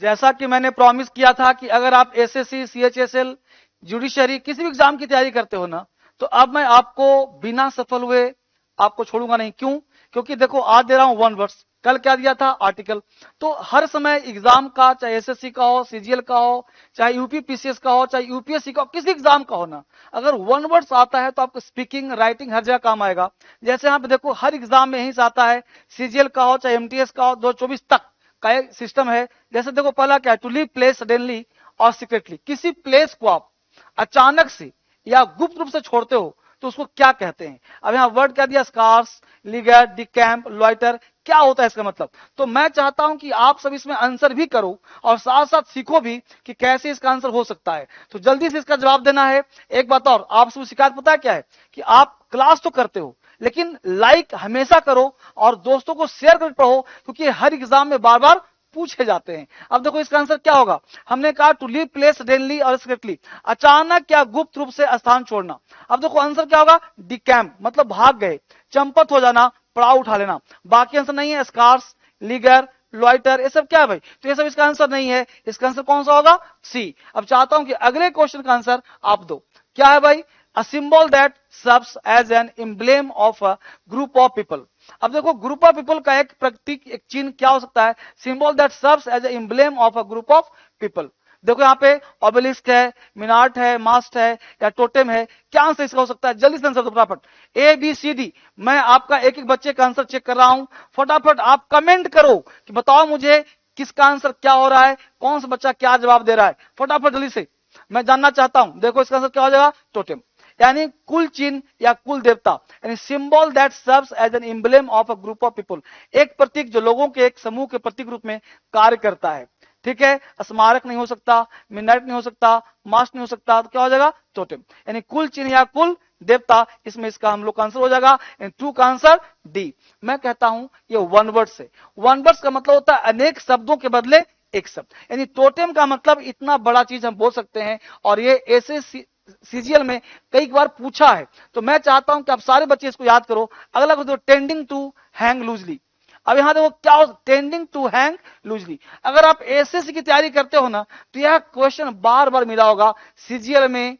जैसा कि मैंने प्रॉमिस किया था कि अगर आप एसएससी, सीएचएसएल, जुडिशरी किसी भी एग्जाम की तैयारी करते हो ना, तो अब मैं आपको बिना सफल हुए आपको छोड़ूंगा नहीं। क्यों? क्योंकि देखो आज दे रहा हूं 1 वर्ड्स, कल क्या दिया था? आर्टिकल। तो हर समय एग्जाम का, चाहे एसएससी का हो, सीजीएल का हो, चाहे यूपी पीसीएस का हो, चाहे यूपीएससी का हो, किसी एग्जाम का हो ना, अगर 1 वर्ड्स आता है तो आपको स्पीकिंग, राइटिंग हर जगह काम आएगा। जैसे यहाँ पे देखो हर एग्जाम में यही से आता है, सीजीएल का हो चाहे एमटीएस का हो, 2024 तक का एक सिस्टम है। जैसे देखो पहला क्या है, टू लीव प्लेस सडनली और सीक्रेटली। किसी प्लेस को आप अचानक से या गुप्त रूप से छोड़ते हो तो उसको क्या कहते हैं? अब यहाँ वर्ड क्या दिया? Scars, linger, decamp, loiter. क्या होता है इसका मतलब? तो मैं चाहता हूं कि आप सब इसमें आंसर भी करो और साथ साथ सीखो भी कि कैसे इसका आंसर हो सकता है। तो जल्दी से इसका जवाब देना है। एक बात और, आप सब शिकायत पता है क्या है कि आप क्लास तो करते हो लेकिन लाइक हमेशा करो और दोस्तों को शेयर करके पढ़ो, क्योंकि हर एग्जाम में बार बार पूछे जाते हैं। अब देखो इसका आंसर क्या होगा? हमने कहा टू लीव प्लेस सडनली और सीक्रेटली, अचानक या गुप्त रूप से स्थान छोड़ना। अब देखो आंसर क्या होगा? डिकैम्प, मतलब भाग गए, चंपत हो जाना, पड़ाव उठा लेना। बाकी आंसर नहीं है, स्कार्स, लिगर, लॉइटर, ये सब क्या है भाई? तो ये सब इसका आंसर नहीं है। इसका आंसर कौन सा होगा? सी। अब चाहता हूं कि अगले क्वेश्चन का आंसर आप दो। क्या है भाई? a symbol that serves as an emblem of a group of people। अब देखो ग्रुप ऑफ पीपल का एक प्रतीक, एक चिन्ह क्या हो सकता है? Symbol that serves as a emblem of a group of people. देखो यहाँ पे ऑबेलिस्क है, मिनार्ट है, मास्ट है या टोटेम है। क्या आंसर इसका हो सकता है? जल्दी से आंसर दो फटाफट। A B C D. मैं आपका एक एक बच्चे का आंसर चेक कर रहा हूं, फटाफट आप कमेंट करो कि बताओ मुझे किसका आंसर क्या हो रहा है, कौन सा बच्चा क्या जवाब दे रहा है, फटाफट जल्दी से, मैं जानना चाहता हूं। देखो इसका आंसर क्या हो जाएगा? टोटेम, यानी कुल चिन्ह या कुल देवता, यानी symbol that serves as an emblem of a group of people. एक प्रतीक जो लोगों के एक समूह के प्रतीक रूप में कार्य करता है। ठीक है, स्मारक नहीं हो सकता, मिनारेट नहीं हो सकता, मास्ट नहीं हो सकता, तो क्या हो जाएगा? टोटेम, यानी कुल चिन्ह या कुल देवता। इसमें इसका हम लोग का आंसर हो जाएगा टू का आंसर डी। मैं कहता हूं ये 1 वर्ड से, 1 वर्ड का मतलब होता है अनेक शब्दों के बदले एक शब्द, यानी टोटेम का मतलब इतना बड़ा चीज हम बोल सकते हैं। और ये ऐसे सीजीएल में कई बार पूछा है। तो मैं चाहता हूं कि आप सारे बच्चे इसको याद करो। अगला question, tending to hang loosely. अब यहां देखो क्या हो, टेंडिंग टू हैंग लूजली। अगर आप एसएससी की तैयारी करते हो ना, तो यह क्वेश्चन बार बार मिला होगा सीजीएल में,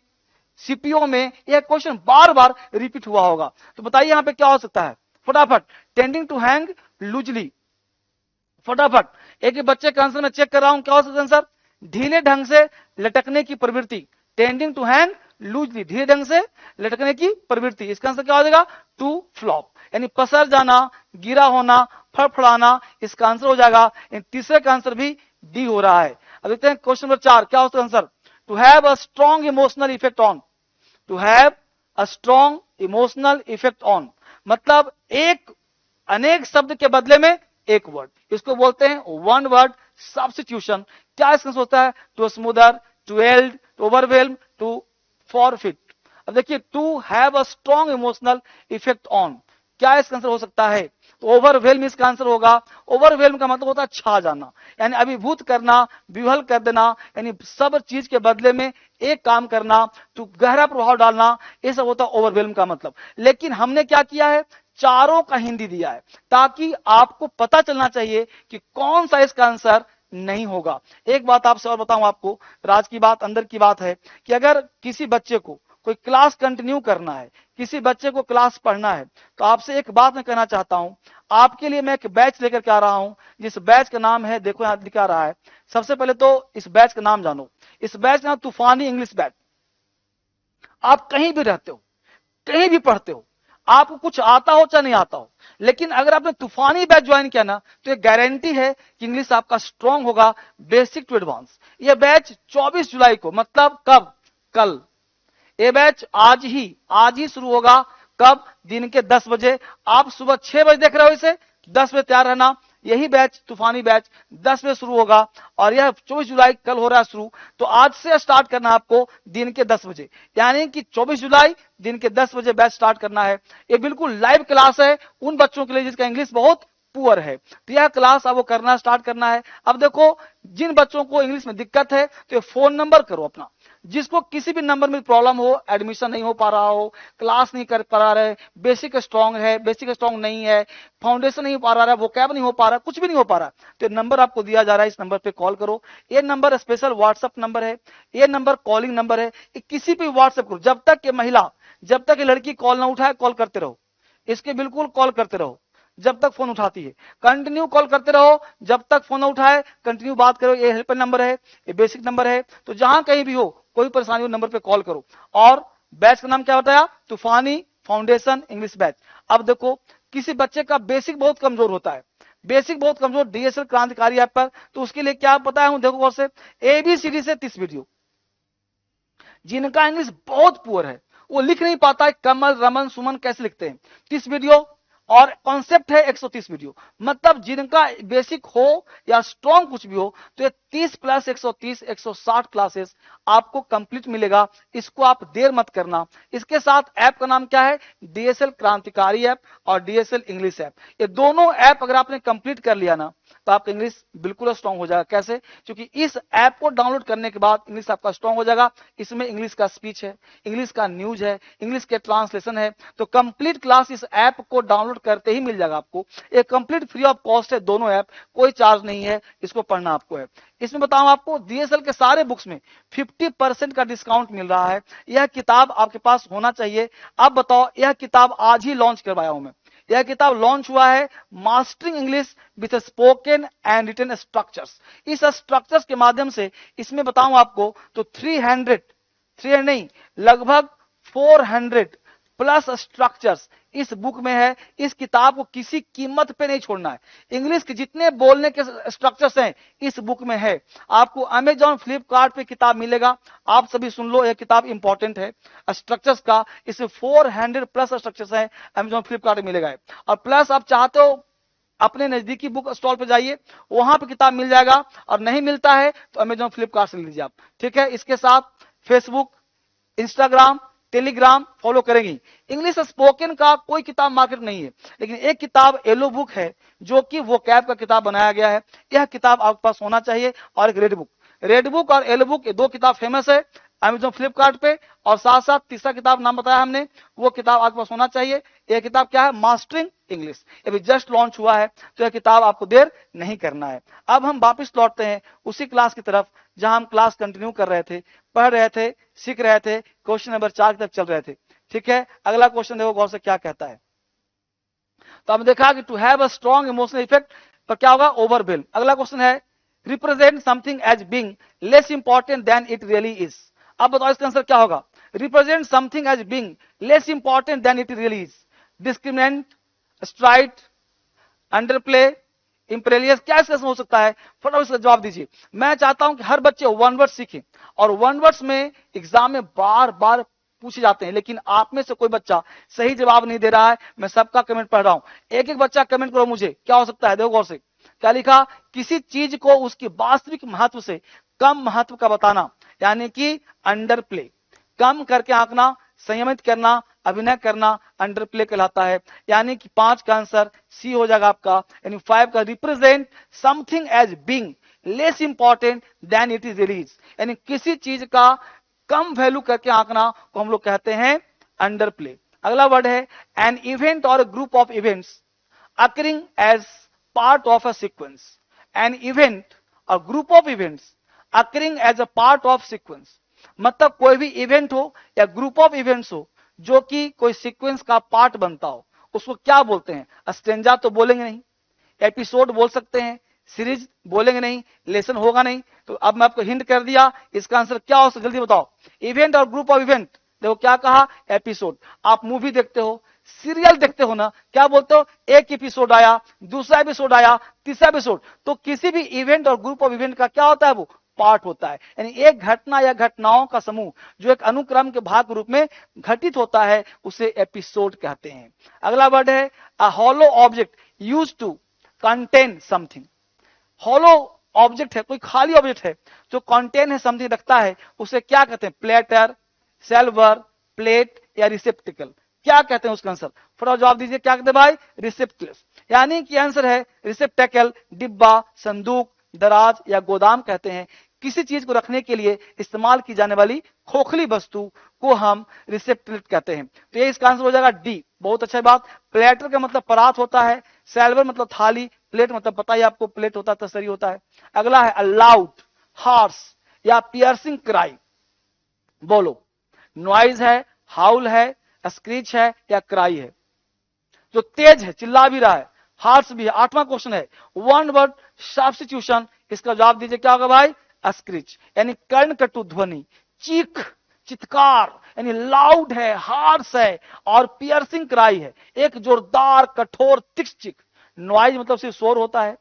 सीपीओ में, यह क्वेश्चन बार बार रिपीट हुआ होगा। तो बताइए यहां पे क्या हो सकता है? फटाफट, टेंडिंग टू हैंग लूजली, फटाफट एक बच्चे का आंसर मैं चेक कर रहा हूं, क्या हो सकता है आंसर? ढीले ढंग से लटकने की प्रवृत्ति, टेंडिंग टू हैंग लूजली, ढीले ढंग से लटकने की प्रवृत्ति। इसका आंसर क्या हो जाएगा? टू फ्लॉप, यानी पसर जाना, गिरा होना, फड़फड़ाना। इसका आंसर हो जाएगा। तीसरे का आंसर भी डी हो रहा है। अब देखते हैं क्वेश्चन नंबर 4, क्या होता है answer? To have a strong emotional effect on, to have a strong emotional effect on, मतलब एक अनेक शब्द के बदले में एक वर्ड, इसको बोलते हैं 1 वर्ड सब्स्टिट्यूशन। क्या इसका आंसर होता है? To smother, to yield, to overwhelm, to forfeit. अब देखिए, to have a strong emotional effect on, क्या इसका आंसर हो सकता है? तो ओवरवेल्म इसका आंसर होगा। ओवरवेल्म का मतलब होता है छा जाना, यानी अभिभूत करना, विह्वल कर देना, यानी सब चीज के बदले में एक काम करना, तो गहरा प्रभाव डालना, ये सब होता है ओवरवेल्म का मतलब। लेकिन हमने क्या किया है? चारों का हिंदी दिया है, ताकि आपको पता चलना चाहिए कि कौन सा इसका आंसर नहीं होगा। एक बात आपसे और बताऊं आपको, राज की बात, अंदर की बात है कि अगर किसी बच्चे को कोई क्लास कंटिन्यू करना है, किसी बच्चे को क्लास पढ़ना है, तो आपसे एक बात मैं कहना चाहता हूं। आपके लिए मैं एक बैच लेकर के आ रहा हूं, जिस बैच का नाम है, देखो यहां दिखा रहा है। सबसे पहले तो इस बैच का नाम जानो। इस बैच का नाम तूफानी इंग्लिश बैच। आप कहीं भी रहते हो, कहीं भी पढ़ते हो, आपको कुछ आता हो चाहे नहीं आता हो, लेकिन अगर आपने तूफानी बैच ज्वाइन किया ना, तो एक गारंटी है कि इंग्लिश आपका स्ट्रांग होगा, बेसिक टू एडवांस। यह बैच 24 जुलाई को, मतलब कब? कल। ये बैच आज ही शुरू होगा। कब? दिन के 10 बजे। आप सुबह 6 बजे देख रहे हो इसे, 10 बजे तैयार रहना। यही बैच, तूफानी बैच 10 बजे शुरू होगा और यह 24 जुलाई कल हो रहा है शुरू। तो आज से स्टार्ट करना आपको दिन के 10 बजे, यानी कि 24 जुलाई दिन के 10 बजे बैच स्टार्ट करना है। ये बिल्कुल लाइव क्लास है उन बच्चों के लिए जिसका इंग्लिश बहुत पुअर है, तो यह क्लास आपको करना स्टार्ट करना है। अब देखो, जिन बच्चों को इंग्लिश में दिक्कत है तो ये फोन नंबर करो अपना, जिसको किसी भी नंबर में प्रॉब्लम हो, एडमिशन नहीं हो पा रहा हो, क्लास नहीं कर पा रहा है, बेसिक स्ट्रांग है, बेसिक स्ट्रांग नहीं है, फाउंडेशन नहीं हो पा रहा है, वोकैब नहीं हो पा रहा, कुछ भी नहीं हो पा रहा, तो नंबर आपको दिया जा रहा है, इस नंबर पे कॉल करो। ये नंबर स्पेशल व्हाट्सएप नंबर है, ये नंबर कॉलिंग नंबर है, किसी भी व्हाट्सएप करो। जब तक ये महिला, जब तक ये लड़की कॉल ना उठाए, कॉल करते रहो, इसके बिल्कुल कॉल करते रहो जब तक फोन उठाती है, कंटिन्यू कॉल करते रहो जब तक फोन ना उठाए, कंटिन्यू बात करो। ये हेल्पलाइन नंबर है, ये बेसिक नंबर है, तो जहां कहीं भी हो, कोई परेशानी हो, नंबर पे कॉल करो। और बैच का नाम क्या बताया? तूफानी फाउंडेशन इंग्लिश बैच। अब देखो, किसी बच्चे का बेसिक बहुत कमजोर होता है, बेसिक बहुत कमजोर डीएसएल क्रांतिकारी ऐप पर, तो उसके लिए क्या बताया हूं, देखो गौर से, एबीसीडी से 30 वीडियो। जिनका इंग्लिश बहुत पुअर है, वो लिख नहीं पाता है कमल, रमन, सुमन कैसे लिखते हैं, 30 वीडियो, और कॉन्सेप्ट है 130 वीडियो। मतलब जिनका बेसिक हो या स्ट्रॉन्ग कुछ भी हो, तो ये 30 प्लस 130 160 क्लासेस आपको कंप्लीट मिलेगा। इसको आप देर मत करना। इसके साथ ऐप का नाम क्या है? डीएसएल क्रांतिकारी ऐप और डीएसएल इंग्लिश ऐप। ये दोनों ऐप अगर आपने कंप्लीट कर लिया ना, तो आपका इंग्लिश बिल्कुल स्ट्रांग हो जाएगा। कैसे? क्योंकि इस ऐप को डाउनलोड करने के बाद इंग्लिश आपका स्ट्रांग हो जाएगा। इसमें इंग्लिश का स्पीच है, इंग्लिश का न्यूज है, इंग्लिश के ट्रांसलेशन है, तो कंप्लीट क्लास इस ऐप को डाउनलोड करते ही मिल जाएगा आपको। ये कंप्लीट फ्री ऑफ कॉस्ट है, दोनों ऐप, कोई चार्ज नहीं है, इसको पढ़ना आपको है। इसमें बताऊं आपको, डीएसएल के सारे बुक्स में 50% का डिस्काउंट मिल रहा है। यह किताब आपके पास होना चाहिए। अब बताओ, यह किताब आज ही लॉन्च करवाया हूं मैं। यह किताब लॉन्च हुआ है, mastering English with spoken and written structures. इस स्ट्रक्चर्स के माध्यम से, इसमें बताऊं आपको, तो 300 नहीं, लगभग 400 प्लस स्ट्रक्चर्स इस बुक में है। इस किताब को किसी कीमत पे नहीं छोड़ना है। इंग्लिश के जितने बोलने के स्ट्रक्चर्स हैं इस बुक में है। आपको अमेजॉन, फ्लिपकार्ट पे किताब मिलेगा। आप सभी सुन लो, यह किताब इंपॉर्टेंट है स्ट्रक्चर्स का। इसमें 400 प्लस स्ट्रक्चर्स हैं, अमेजॉन, फ्लिपकार्ट में मिलेगा। और प्लस आप चाहते हो अपने नजदीकी बुक स्टॉल पे जाइए, वहां पे किताब मिल जाएगा, और नहीं मिलता है तो अमेजॉन, फ्लिपकार्ट से लीजिए आप। ठीक है, इसके साथ फेसबुक, इंस्टाग्राम, टेलीग्राम फॉलो करेंगी। इंग्लिश स्पोकन का कोई किताब मार्केट नहीं है, लेकिन एक किताब येलो बुक है, जो कि वो कैब का किताब बनाया गया है। यह किताब आपके पास होना चाहिए। और एक रेड बुक और येलो बुक, ये दो किताब फेमस है अमेजॉन, फ्लिपकार्ट पे। और साथ साथ तीसरा किताब नाम बताया हमने, वो किताब आपके पास होना चाहिए। यह किताब क्या है? Mastering English. अभी जस्ट लॉन्च हुआ है, तो यह किताब आपको देर नहीं करना है। अब हम वापस लौटते हैं उसी क्लास की तरफ, जहां हम क्लास कंटिन्यू कर रहे थे, पढ़ रहे थे, सीख रहे थे, क्वेश्चन नंबर 4 तक चल रहे थे। ठीक है, अगला क्वेश्चन देखो गौर से क्या कहता है। तो हमने देखा कि to have a strong emotional effect पर क्या होगा? ओवरवेल। अगला क्वेश्चन है, represent something as being less important than it really is. अब बताओ इसका आंसर क्या होगा? Represent something as being less important than it really is. Discriminant, straight, underplay, imperious, क्या इसका हो सकता है? फटाफट इसका जवाब दीजिए। मैं चाहता हूं कि हर बच्चे वन वर्ड सीखें, और वन वर्ड्स में एग्जाम में बार बार पूछे जाते हैं, लेकिन आप में से कोई बच्चा सही जवाब नहीं दे रहा है। मैं सबका कमेंट पढ़ रहा हूं, एक एक बच्चा कमेंट करो मुझे, क्या हो सकता है? देखो गौर से, क्या लिखा? किसी चीज को उसकी वास्तविक महत्व से कम महत्व का बताना, यानी कि अंडर प्ले। कम करके आंकना, संयमित करना, अभिनय करना, अंडर प्ले कहलाता है। यानी कि 5 का आंसर सी हो जाएगा आपका। यानी 5 का represent something as being less important than it is really, यानी किसी चीज का कम वैल्यू करके आंकना को हम लोग कहते हैं अंडर प्ले। अगला वर्ड है एन इवेंट और group of events occurring as part of a sequence. An event और group of events occurring as a part of sequence, मतलब कोई भी इवेंट हो या ग्रुप ऑफ इवेंट्स हो जो कि कोई सीक्वेंस का पार्ट बनता हो, उसको क्या बोलते हैं? स्टेंजा तो बोलेंगे नहीं, एपिसोड बोल सकते हैं, सीरीज बोलेंगे नहीं, लेसन होगा नहीं। तो अब मैं आपको हिंट कर दिया, इसका आंसर क्या हो सकता है? जल्दी बताओ। इवेंट और ग्रुप ऑफ इवेंट, देखो क्या कहा? एपिसोड। आप मूवी देखते हो, सीरियल देखते हो ना, क्या बोलते हो? एक एपिसोड आया, दूसरा एपिसोड आया, तीसरा एपिसोड। तो किसी भी इवेंट और ग्रुप ऑफ इवेंट का क्या होता है? वो पार्ट होता है। यानी एक घटना या घटनाओं का समूह जो एक अनुक्रम के भाग के रूप में घटित होता है, उसे एपिसोड कहते हैं। अगला वर्ड है a hollow object used to contain something. Hollow object है, कोई खाली ऑब्जेक्ट है जो कंटेन है समथिंग रखता है, उसे क्या कहते हैं? प्लेटर, सेल्वर, प्लेट या रिसेप्टिकल। क्या कहते हैं उसका आंसर? फटाफट जवाब दीजिए, क्या कहते हैं भाई? रिसेप्टिकल्स। यानी कि आंसर है रिसेप्टिकल, डिब्बा, संदूक, दराज या गोदाम कहते हैं किसी चीज को रखने के लिए इस्तेमाल की जाने वाली खोखली वस्तु को हम रिसेप्टेक्ट कहते हैं। तो ये इसका आंसर हो जाएगा डी। बहुत अच्छा बात। प्लेटर का मतलब परात होता है, सैल्वर मतलब थाली, प्लेट मतलब पता ही आपको प्लेट होता है, तसरी होता है। अगला है अलाउड, हार्स या पियर्सिंग क्राई। बोलो, नॉइज है, हाउल है, स्क्रीच है या क्राई है? जो तेज है, चिल्ला भी रहा है, हार्स भी है। 8वां क्वेश्चन है वन वर्ड सब्स्टिट्यूशन, इसका जवाब दीजिए क्या होगा भाई? स्क्रीच, यानी कर्ण कटु ध्वनि, चीख, चित्कार, यानी लाउड है, हार्स है और पियर्सिंग क्राई है, एक जोरदार कठोर तीक्ष्ण चीख। नॉइज मतलब सिर्फ शोर होता है,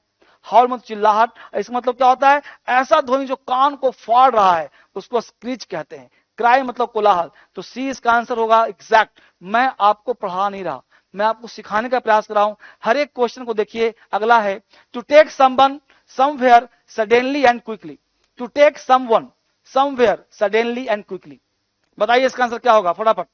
हाउल मतलब चिल्लाहट, इसका मतलब क्या होता है? ऐसा ध्वनि जो कान को फाड़ रहा है, उसको स्क्रीच कहते हैं। क्राई मतलब कोलाहल। तो सी इसका आंसर होगा एग्जैक्ट। मैं आपको पढ़ा नहीं रहा, मैं आपको सिखाने का प्रयास कर रहा हूं। हर एक क्वेश्चन को देखिए। अगला है to take someone somewhere suddenly and quickly. To take someone somewhere suddenly and quickly, बताइए इसका आंसर क्या होगा? फटाफट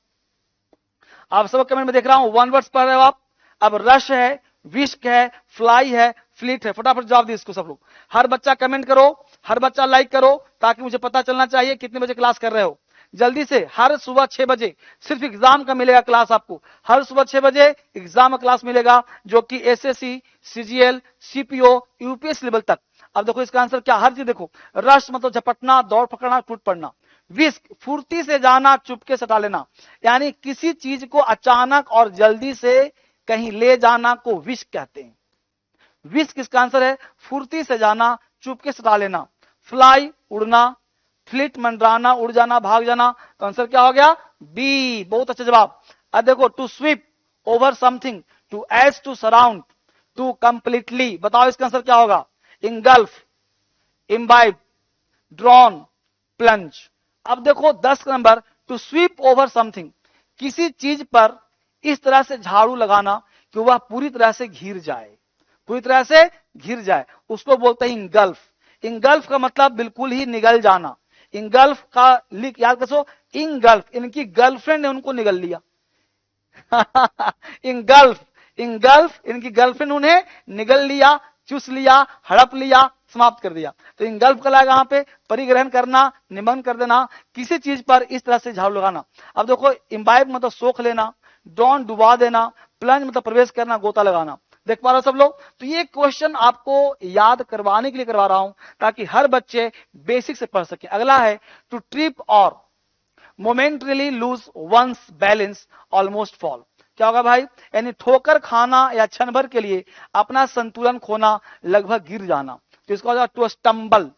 आप सब कमेंट में देख रहा हूं, वन वर्ड्स पढ़ रहे हो आप। अब रश है, विस्क है, फ्लाई है, फ्लीट है। फटाफट जवाब दिए इसको सब लोग। हर बच्चा कमेंट करो, हर बच्चा लाइक करो, ताकि मुझे पता चलना चाहिए कितने बजे क्लास कर रहे हो। जल्दी से, हर सुबह 6 बजे सिर्फ एग्जाम का मिलेगा क्लास आपको। हर सुबह 6 बजे एग्जाम का क्लास मिलेगा, जो कि SSC, CGL, CPO, UPS level तक। अब देखो इसका आंसर क्या, हर चीज देखो। रश मतलब झपटना, दौड़ पकड़ना, टूट पड़ना। विस्क फुर्ती से जाना, चुपके से हटा लेना, यानी किसी चीज को अचानक और जल्दी से कहीं ले जाना को विस्क कहते हैं। विस्क इसका आंसर है फुर्ती से जाना, चुपके से हटा लेना। फ्लाई उड़ना, फ्लिट मंडराना, उड़ जाना, भाग जाना। तो आंसर क्या हो गया? बी। बहुत अच्छा जवाब। अब देखो to sweep over something, to edge to surround, to completely, बताओ इसका आंसर क्या होगा? Engulf, imbibe, drown, plunge. अब देखो 10 number, to sweep over something, किसी चीज पर इस तरह से झाड़ू लगाना कि वह पूरी तरह से घिर जाए, पूरी तरह से घिर जाए, उसको बोलते हैं इंगल्फ। इंगल्फ का मतलब बिल्कुल ही निगल जाना। इंगल्फ का लिख याद कसो, इंगल्फ, इनकी गर्लफ्रेंड ने उनको निगल लिया। इंगल्फ, इंगल्फ, इनकी गर्लफ्रेंड उन्हें निगल लिया, चुस लिया, हड़प लिया, समाप्त कर दिया। तो इंगल्फ का लगा यहाँ पे परिग्रहण करना, निमन कर देना, किसी चीज पर इस तरह से झाड़ू लगाना। अब देखो इम्बाइब मतलब सोख लेना, ड्रॉन डुबा देना, प्लंज मतलब प्रवेश करना, गोता लगाना। देख पा रहे हो सब लोग? तो ये क्वेश्चन आपको याद करवाने के लिए करवा रहा हूं, ताकि हर बच्चे बेसिक से पढ़ सके। अगला है टू ट्रिप और momentarily loose once balance almost fall. क्या होगा भाई? यानी ठोकर खाना या क्षण भर के लिए अपना संतुलन खोना, लगभग गिर जाना। तो इसका होगा टू स्टम्बल,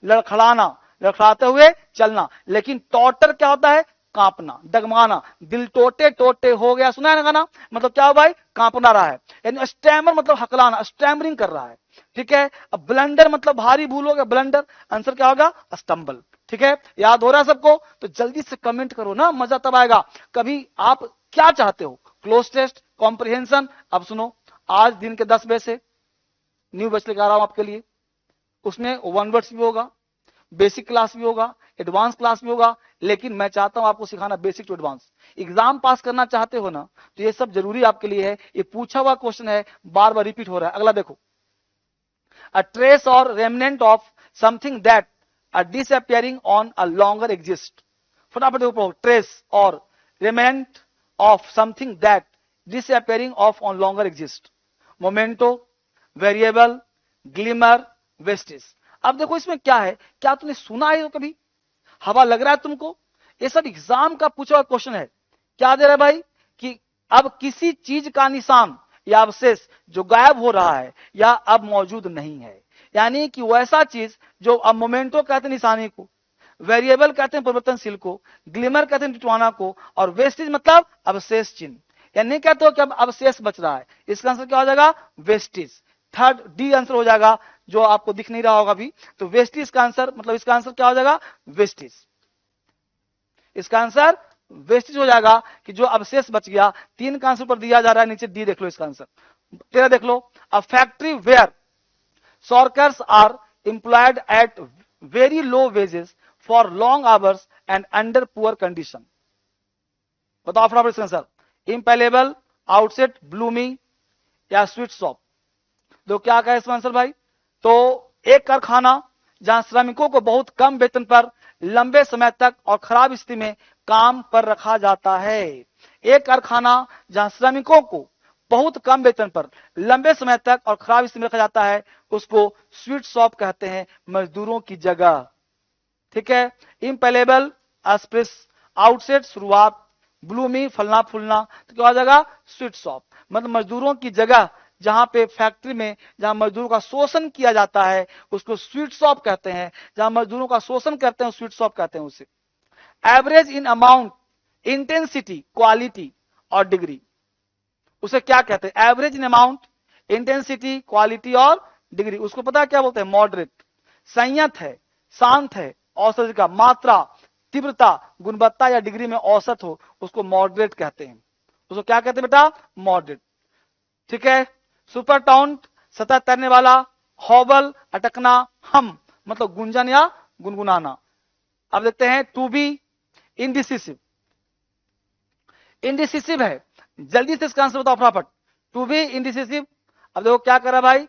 लड़खड़ाना, लड़खड़ाते हुए चलना। लेकिन टॉटर क्या होता है? कांपना, डगमाना, दिल टोटे टोटे हो गया, सुना है ना गाना? मतलब क्या हो भाई? कांपना रहा है। यानी स्टैमर मतलब हकलाना, स्टैमरिंग कर रहा है। ठीक है। अब ब्लंडर मतलब भारी भूल हो गया, ब्लंडर, आंसर क्या होगा? स्टम्बल। ठीक है, याद हो रहा है सबको? तो जल्दी से कमेंट करो ना, मजा तब आएगा। कभी आप क्या चाहते हो? Cloze test, comprehension? अब सुनो, आज दिन के 10 बजे से न्यू बैच लेकर आ रहा हूं आपके लिए। उसमें वन वर्ड्स भी होगा, बेसिक क्लास भी होगा, एडवांस क्लास भी होगा। लेकिन मैं चाहता हूं आपको सिखाना basic to advance. Exam pass करना चाहते हो ना, तो ये सब जरूरी आपके लिए है। ये पूछा हुआ क्वेश्चन है, बार बार रिपीट हो रहा है। अगला देखो, अ ट्रेस और remnant of something that are disappearing on a longer exist। फटाफट देखो, ट्रेस और remnant of something that disappearing of on longer exist। Memento, variable, glimmer, wastage. अब देखो इसमें क्या है, क्या तुमने सुना है कभी? हवा लग रहा है तुमको? ये सब एग्जाम का पूछा हुआ क्वेश्चन है। क्या दे रहा है भाई? कि अब किसी चीज का निशान या अवशेष जो गायब हो रहा है या अब मौजूद नहीं है, यानी कि वैसा चीज जो अब मोमेंटो कहते हैं निशानी को, वेरिएबल कहते हैं परिवर्तनशील को, ग्लिमर कहते हैं टिटवाना को, और वेस्टेज मतलब अवशेष चिन्ह। यानी नहीं कहते हो कि अब अवशेष बच रहा है। इसका आंसर क्या हो जाएगा? वेस्टेज। थर्ड डी आंसर हो जाएगा, जो आपको दिख नहीं रहा होगा अभी। तो वेस्टेज का आंसर मतलब इसका आंसर क्या हो जाएगा? वेस्टेज। इसका आंसर वेस्टेज हो जाएगा कि जो अवशेष बच गया। 3 का आंसर पर दिया जा रहा है, नीचे डी देख लो इसका आंसर। 13 देख लो, a factory where workers are employed at very low wages for long hours and under poor condition। बताओ फटाफट इसका आंसर। इम्पेलेबल, आउटसेट, ब्लूमी या स्वीट शॉप। तो क्या कहा इसका आंसर भाई? तो एक कारखाना जहां श्रमिकों को बहुत कम वेतन पर लंबे समय तक और खराब स्थिति में काम पर रखा जाता है। एक कारखाना जहां श्रमिकों को बहुत कम वेतन पर लंबे समय तक और खराब स्थिति में रखा जाता है, उसको स्वीट शॉप कहते हैं, मजदूरों की जगह। ठीक है, इम्पेलेबल एक्सप्रेस आउटसेट शुरुआत, ब्लूमी फलना फूलना, तो क्या हो जाएगा स्वीट शॉप, मतलब मजदूरों की जगह जहां पे फैक्ट्री में जहां मजदूरों का शोषण किया जाता है उसको स्वीट शॉप कहते हैं, जहां मजदूरों का शोषण करते हैं स्वीट शॉप कहते हैं उसे। Average in amount, intensity, quality और डिग्री, उसे क्या कहते हैं? Average in amount, intensity, quality और डिग्री, उसको पता है क्या बोलते हैं? मॉडरेट। संयत है, शांत है, औसत का मात्रा, तीव्रता, गुणवत्ता या डिग्री में औसत हो, उसको मॉडरेट कहते हैं। उसको क्या कहते हैं बेटा? मॉडरेट। ठीक है, सुपर टाउंट, सतह तैरने वाला, हॉबल, अटकना, हम मतलब गुंजन या गुनगुनाना। अब देखते हैं टू बी इंडिसिसिव। इंडिसिसिव है, जल्दी से इसका आंसर बताओ फटाफट। टू बी इंडिसिसिव, अब देखो क्या करा भाई?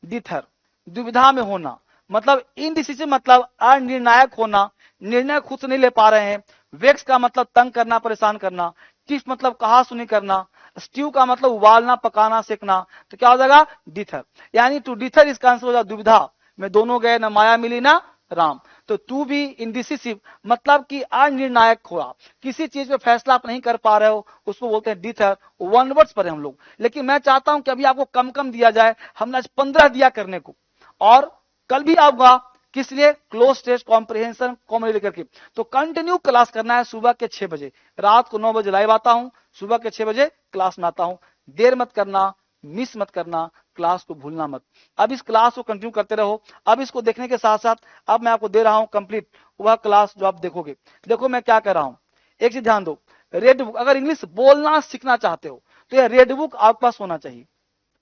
डिथर, दुविधा में होना, मतलब इंडिसिसिव मतलब अनिर्णायक होना, निर्णय खुद से नहीं ले पा रहे हैं। वेक्स का मतलब तंग करना, परेशान करना। टिफ मतलब कहा सुनी करना। स्ट्यू का मतलब उबालना, पकाना, सेकना, तो क्या हो जाएगा? डिथर। यानी टू डिथर इसका आंसर हो जाएगा दुविधा में दोनों गए, ना माया मिली ना राम। तो टू बी इंडिसिसिव मतलब कि अनिर्णायक हुआ, किसी चीज पे फैसला आप नहीं कर पा रहे हो, उसको बोलते हैं डिथर। वन वर्ड्स पर हम लोग, लेकिन मैं चाहता हूं कि अभी आपको कम कम दिया जाए। हमने आज 15 दिया करने को, और कल भी आऊंगा किस लिए? क्लोज टेस्ट, कॉम्प्रिहेंशन, कॉमेडी लेकर के। तो कंटिन्यू क्लास करना है सुबह के 6 बजे, रात को 9 बजे लाइव आता हूं, सुबह के 6 बजे क्लास में आता हूं। देर मत करना, मिस मत करना, क्लास को भूलना मत। अब इस क्लास को कंटिन्यू करते रहो। अब इसको देखने के साथ साथ अब मैं आपको दे रहा हूं कंप्लीट वह क्लास जो आप देखोगे। देखो मैं क्या कर रहा हूं, एक चीज ध्यान दो। रेड बुक, अगर इंग्लिश बोलना सीखना चाहते हो तो यह रेड बुक आपके पास होना चाहिए,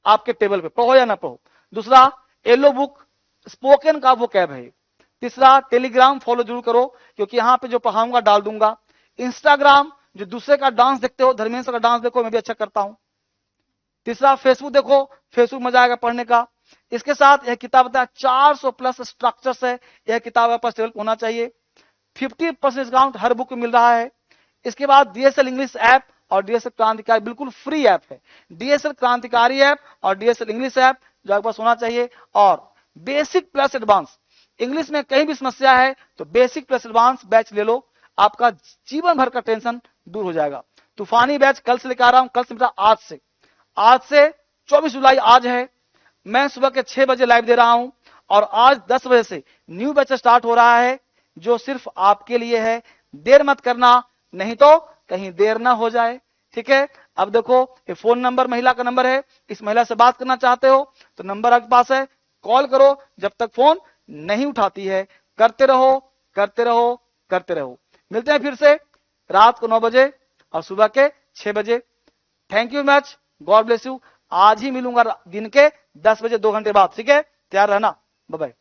आपके टेबल पे, पढ़ो या ना पढ़ो। दूसरा, येलो बुक स्पोकन का वो कैब है। तीसरा, टेलीग्राम फॉलो जरूर करो, क्योंकि यहाँ पे जो पढ़ाऊंगा डाल दूंगा। इंस्टाग्राम, जो दूसरे का डांस देखते हो, धर्मेंद्र का डांस देखो, मैं भी अच्छा करता हूं। तीसरा, फेसबुक देखो, फेसबुक मजा आएगा पढ़ने का। इसके साथ यह किताब बताया 400 प्लस स्ट्रक्चर्स है, यह किताब आपके पास टेबल होना चाहिए। 50% डिस्काउंट हर बुक में मिल रहा है। इसके बाद डीएसएल इंग्लिश ऐप और डीएसएल क्रांतिकारी बिल्कुल फ्री ऐप है। डीएसएल क्रांतिकारी ऐप और डीएसएल इंग्लिश ऐप जो आपके पास होना चाहिए। और बेसिक प्लस एडवांस, इंग्लिश में कहीं भी समस्या है तो बेसिक प्लस एडवांस बैच ले लो, आपका जीवन भर का टेंशन दूर हो जाएगा। तूफानी बैच कल से लेकर आ रहा हूं, कल से बेटा आज से 24 जुलाई आज है। मैं सुबह के 6 बजे लाइव दे रहा हूं, और आज 10 बजे से न्यू बैच स्टार्ट हो रहा है जो सिर्फ आपके लिए है। देर मत करना, नहीं तो कहीं देर ना हो जाए। ठीक है, अब देखो ये फोन नंबर महिला का नंबर है, इस महिला से बात करना चाहते हो तो नंबर आपके पास है, कॉल करो। जब तक फोन नहीं उठाती है, करते रहो करते रहो करते रहो। मिलते हैं फिर से रात को 9 बजे और सुबह के 6 बजे। Thank you much, God bless you. आज ही मिलूंगा दिन के 10 बजे 2 घंटे बाद। ठीक है, तैयार रहना, बाय बाय।